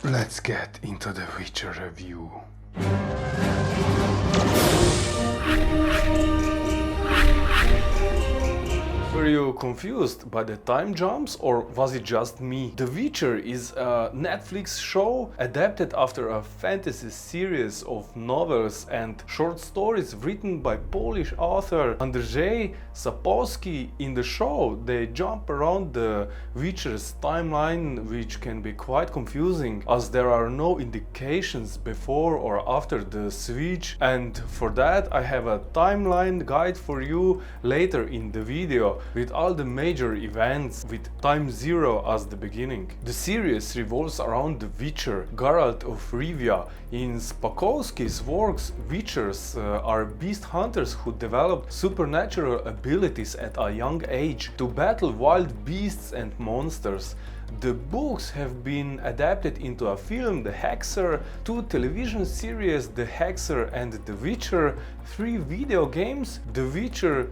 Let's get into the Witcher review. Were you confused by the time jumps, or was it just me? The Witcher is a Netflix show adapted after a fantasy series of novels and short stories written by Polish author Andrzej Sapkowski. In the show, they jump around the Witcher's timeline, which can be quite confusing as there are no indications before or after the switch, and for that I have a timeline guide for you later in the video, with all the major events with time zero as the beginning. The series revolves around the Witcher, Geralt of Rivia. In Sapkowski's works, Witchers are beast hunters who develop supernatural abilities at a young age to battle wild beasts and monsters. The books have been adapted into a film, The Hexer, 2 television series, The Hexer and The Witcher, 3 video games, The Witcher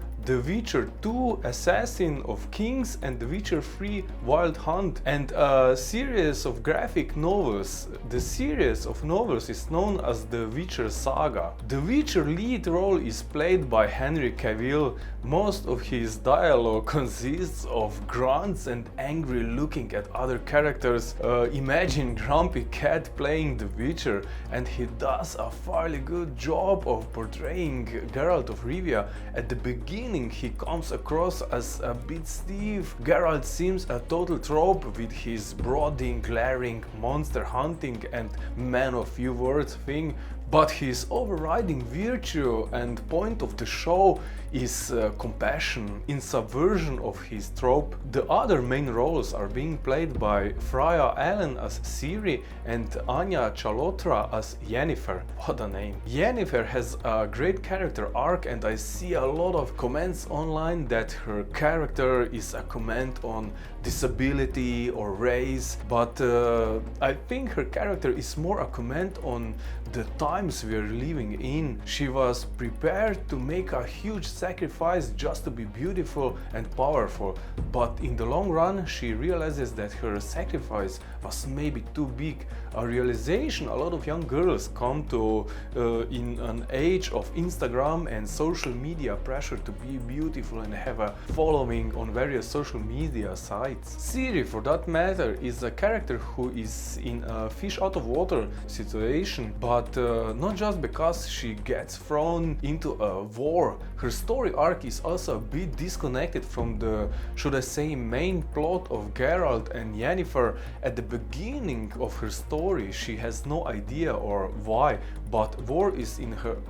2, Assassin of Kings, and The Witcher 3, Wild Hunt, and a series of graphic novels. The series of novels is known as The Witcher Saga. The Witcher lead role is played by Henry Cavill. Most of his dialogue consists of grunts and angry looking at other characters. Imagine Grumpy Cat playing the Witcher, and he does a fairly good job of portraying Geralt of Rivia. At the beginning he comes across as a bit stiff. Geralt seems a total trope with his brooding, glaring, monster hunting and man of few words thing, but his overriding virtue and point of the show is compassion in subversion of his trope. The other main roles are being played by Freya Allen as Ciri and Anya Chalotra as Yennefer. What a name! Yennefer has a great character arc, and I see a lot of comments online that her character is a comment on disability or race, but I think her character is more a comment on the times we are living in. She was prepared to make a huge sacrifice just to be beautiful and powerful, but in the long run she realizes that her sacrifice was maybe too big. A realization a lot of young girls come to in an age of Instagram and social media pressure to be beautiful and have a following on various social media sites. Ciri, for that matter, is a character who is in a fish out of water situation, but not just because she gets thrown into a war. Her story arc is also a bit disconnected from the, should I say, main plot of Geralt and Yennefer. At the beginning of her story she has no idea or why, but war is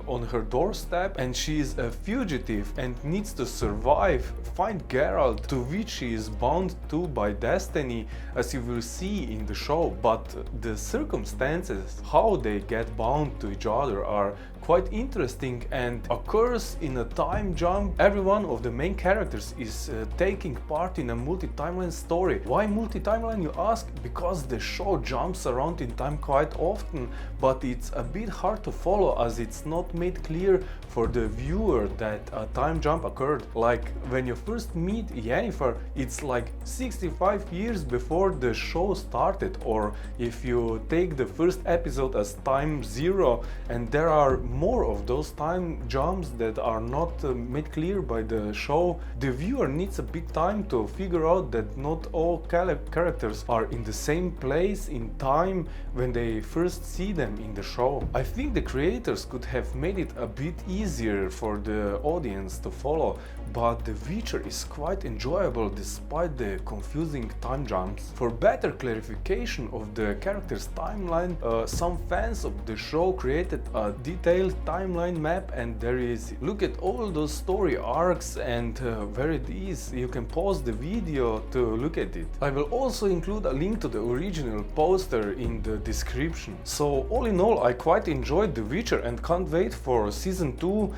on her doorstep and she is a fugitive and needs to survive, find Geralt, to which she is bound to by destiny, as you will see in the show. But the circumstances how they get bound to each other are quite interesting and occurs in a time jump. Every one of the main characters is taking part in a multi-timeline story. Why multi-timeline, you ask? Because the show jumps around in time quite often, but it's a bit hard to follow as it's not made clear for the viewer that a time jump occurred. Like when you first meet Yennefer, it's like 65 years before the show started, or if you take the first episode as time zero, and there are more of those time jumps that are not made clear by the show. The viewer needs a bit time to figure out that not all characters are in the same place in time when they first see them in the show. I think the creators could have made it a bit easier for the audience to follow, but The Witcher is quite enjoyable despite the confusing time jumps. For better clarification of the character's timeline, some fans of the show created a detailed timeline map, and there is, look at all those story arcs and where it is. You can pause the video to look at it. I will also include a link to the original poster in the description. So all in all, I quite enjoyed The Witcher and can't wait for season 2.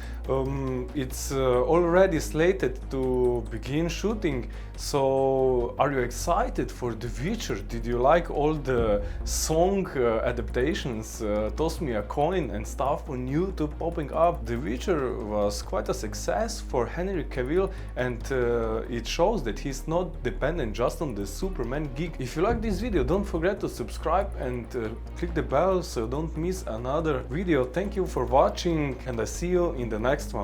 It's already slated slated to begin shooting. So, are you excited for The Witcher? Did you like all the song adaptations? Toss me a coin and stuff on YouTube popping up. The Witcher was quite a success for Henry Cavill, and it shows that he's not dependent just on the Superman gig. If you like this video, don't forget to subscribe and click the bell so you don't miss another video. Thank you for watching, and I see you in the next one.